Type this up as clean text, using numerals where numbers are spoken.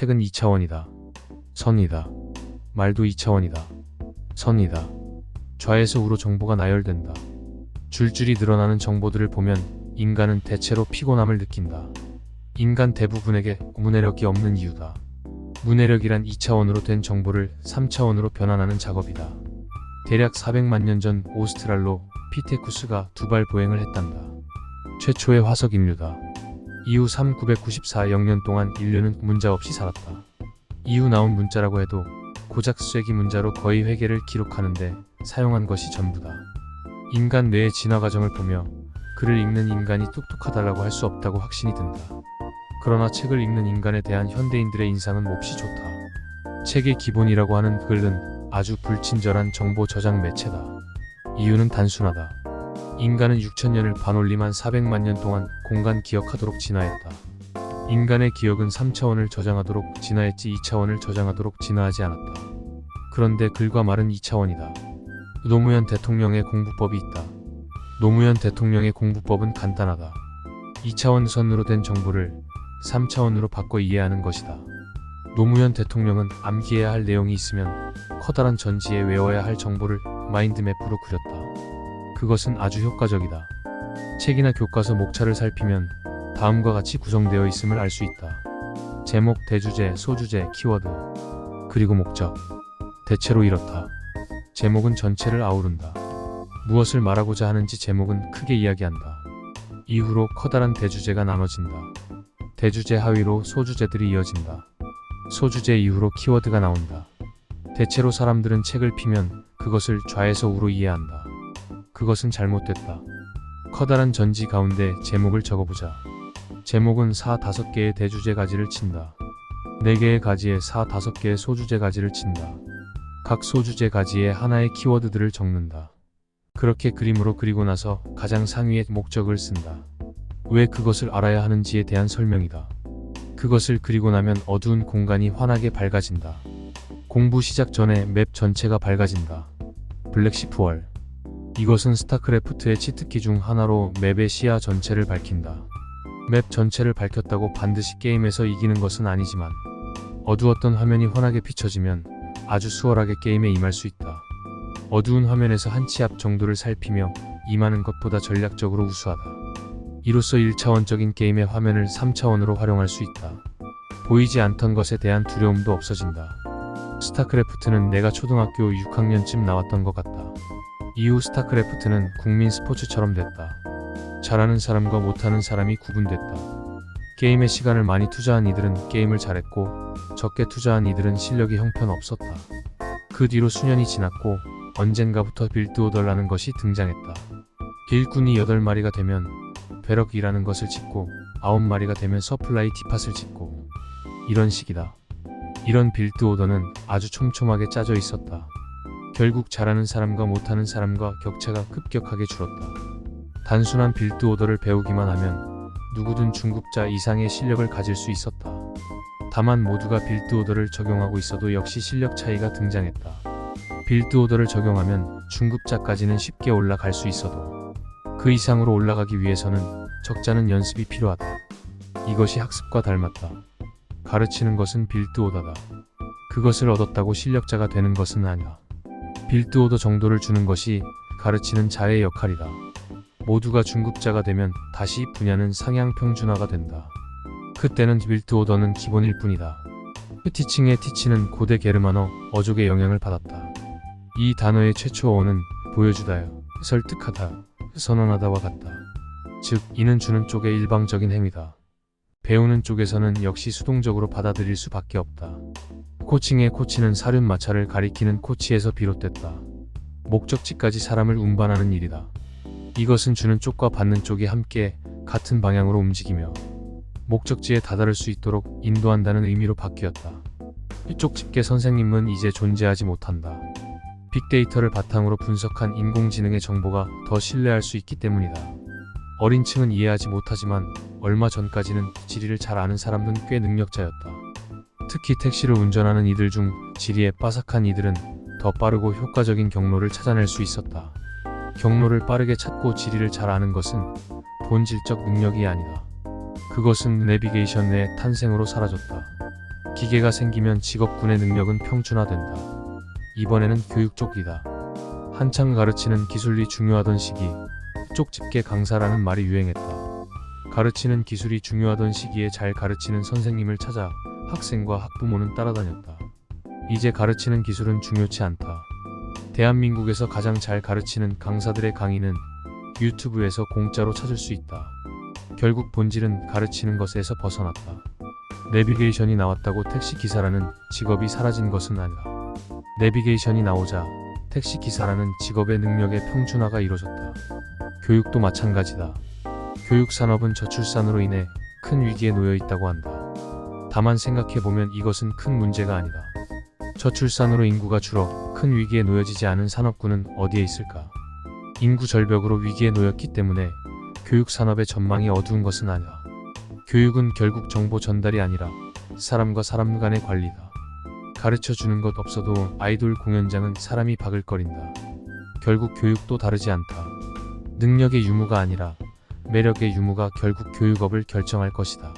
책은 2차원이다. 선이다. 말도 2차원이다. 선이다. 좌에서 우로 정보가 나열된다. 줄줄이 늘어나는 정보들을 보면 인간은 대체로 피곤함을 느낀다. 인간 대부분에게 문해력이 없는 이유다. 문해력이란 2차원으로 된 정보를 3차원으로 변환하는 작업이다. 대략 400만 년 전 오스트랄로 피테쿠스가 두발 보행을 했단다. 최초의 화석 인류다. 이후 3994억 년 동안 인류는 문자 없이 살았다. 이후 나온 문자라고 해도 고작 쐐기 문자로 거의 회계를 기록하는데 사용한 것이 전부다. 인간 뇌의 진화 과정을 보며 글을 읽는 인간이 똑똑하다라고 할 수 없다고 확신이 든다. 그러나 책을 읽는 인간에 대한 현대인들의 인상은 몹시 좋다. 책의 기본이라고 하는 글은 아주 불친절한 정보 저장 매체다. 이유는 단순하다. 인간은 6000년을 반올림한 400만 년 동안 공간 기억하도록 진화했다. 인간의 기억은 3차원을 저장하도록 진화했지 2차원을 저장하도록 진화하지 않았다. 그런데 글과 말은 2차원이다. 노무현 대통령의 공부법이 있다. 노무현 대통령의 공부법은 간단하다. 2차원 선으로 된 정보를 3차원으로 바꿔 이해하는 것이다. 노무현 대통령은 암기해야 할 내용이 있으면 커다란 전지에 외워야 할 정보를 마인드맵으로 그렸다. 그것은 아주 효과적이다. 책이나 교과서 목차를 살피면 다음과 같이 구성되어 있음을 알 수 있다. 제목, 대주제, 소주제, 키워드, 그리고 목적. 대체로 이렇다. 제목은 전체를 아우른다. 무엇을 말하고자 하는지 제목은 크게 이야기한다. 이후로 커다란 대주제가 나눠진다. 대주제 하위로 소주제들이 이어진다. 소주제 이후로 키워드가 나온다. 대체로 사람들은 책을 피면 그것을 좌에서 우로 이해한다. 그것은 잘못됐다. 커다란 전지 가운데 제목을 적어보자. 제목은 5개의 대주제 가지를 친다. 4개의 가지에 5개의 소주제 가지를 친다. 각 소주제 가지에 하나의 키워드들을 적는다. 그렇게 그림으로 그리고 나서 가장 상위에 목적을 쓴다. 왜 그것을 알아야 하는지에 대한 설명이다. 그것을 그리고 나면 어두운 공간이 환하게 밝아진다. 공부 시작 전에 맵 전체가 밝아진다. 블랙시프월. 이것은 스타크래프트의 치트키 중 하나로 맵의 시야 전체를 밝힌다. 맵 전체를 밝혔다고 반드시 게임에서 이기는 것은 아니지만 어두웠던 화면이 환하게 비춰지면 아주 수월하게 게임에 임할 수 있다. 어두운 화면에서 한 치 앞 정도를 살피며 임하는 것보다 전략적으로 우수하다. 이로써 1차원적인 게임의 화면을 3차원으로 활용할 수 있다. 보이지 않던 것에 대한 두려움도 없어진다. 스타크래프트는 내가 초등학교 6학년쯤 나왔던 것 같다. 이후 스타크래프트는 국민 스포츠처럼 됐다. 잘하는 사람과 못하는 사람이 구분됐다. 게임에 시간을 많이 투자한 이들은 게임을 잘했고 적게 투자한 이들은 실력이 형편없었다. 그 뒤로 수년이 지났고 언젠가부터 빌드오더라는 것이 등장했다. 일꾼이 8마리가 되면 배럭이라는 것을 짓고 9마리가 되면 서플라이 디팟을 짓고 이런 식이다. 이런 빌드오더는 아주 촘촘하게 짜져 있었다. 결국 잘하는 사람과 못하는 사람과 격차가 급격하게 줄었다. 단순한 빌드오더를 배우기만 하면 누구든 중급자 이상의 실력을 가질 수 있었다. 다만 모두가 빌드오더를 적용하고 있어도 역시 실력 차이가 등장했다. 빌드오더를 적용하면 중급자까지는 쉽게 올라갈 수 있어도 그 이상으로 올라가기 위해서는 적잖은 연습이 필요하다. 이것이 학습과 닮았다. 가르치는 것은 빌드오더다. 그것을 얻었다고 실력자가 되는 것은 아니다. 빌드오더 정도를 주는 것이 가르치는 자의 역할이다. 모두가 중급자가 되면 다시 분야는 상향 평준화가 된다. 그때는 빌드오더는 기본일 뿐이다. 티칭의 티치는 고대 게르만어 어족의 영향을 받았다. 이 단어의 최초 어원은 보여주다요, 설득하다, 선언하다와 같다. 즉, 이는 주는 쪽의 일방적인 행위다. 배우는 쪽에서는 역시 수동적으로 받아들일 수밖에 없다. 코칭의 코치는 사륜 마차를 가리키는 코치에서 비롯됐다. 목적지까지 사람을 운반하는 일이다. 이것은 주는 쪽과 받는 쪽이 함께 같은 방향으로 움직이며 목적지에 다다를 수 있도록 인도한다는 의미로 바뀌었다. 이쪽 집게 선생님은 이제 존재하지 못한다. 빅데이터를 바탕으로 분석한 인공지능의 정보가 더 신뢰할 수 있기 때문이다. 어린 층은 이해하지 못하지만 얼마 전까지는 지리를 잘 아는 사람은 꽤 능력자였다. 특히 택시를 운전하는 이들 중 지리에 빠삭한 이들은 더 빠르고 효과적인 경로를 찾아낼 수 있었다. 경로를 빠르게 찾고 지리를 잘 아는 것은 본질적 능력이 아니다. 그것은 내비게이션의 탄생으로 사라졌다. 기계가 생기면 직업군의 능력은 평준화된다. 이번에는 교육 쪽이다. 한창 가르치는 기술이 중요하던 시기, 쪽집게 강사라는 말이 유행했다. 가르치는 기술이 중요하던 시기에 잘 가르치는 선생님을 찾아 학생과 학부모는 따라다녔다. 이제 가르치는 기술은 중요치 않다. 대한민국에서 가장 잘 가르치는 강사들의 강의는 유튜브에서 공짜로 찾을 수 있다. 결국 본질은 가르치는 것에서 벗어났다. 내비게이션이 나왔다고 택시기사라는 직업이 사라진 것은 아니다. 내비게이션이 나오자 택시기사라는 직업의 능력의 평준화가 이뤄졌다. 교육도 마찬가지다. 교육산업은 저출산으로 인해 큰 위기에 놓여 있다고 한다. 다만 생각해보면 이것은 큰 문제가 아니다. 저출산으로 인구가 줄어 큰 위기에 놓여지지 않은 산업군은 어디에 있을까? 인구 절벽으로 위기에 놓였기 때문에 교육산업의 전망이 어두운 것은 아니다. 교육은 결국 정보 전달이 아니라 사람과 사람 간의 관리다. 가르쳐주는 것 없어도 아이돌 공연장은 사람이 바글거린다. 결국 교육도 다르지 않다. 능력의 유무가 아니라 매력의 유무가 결국 교육업을 결정할 것이다.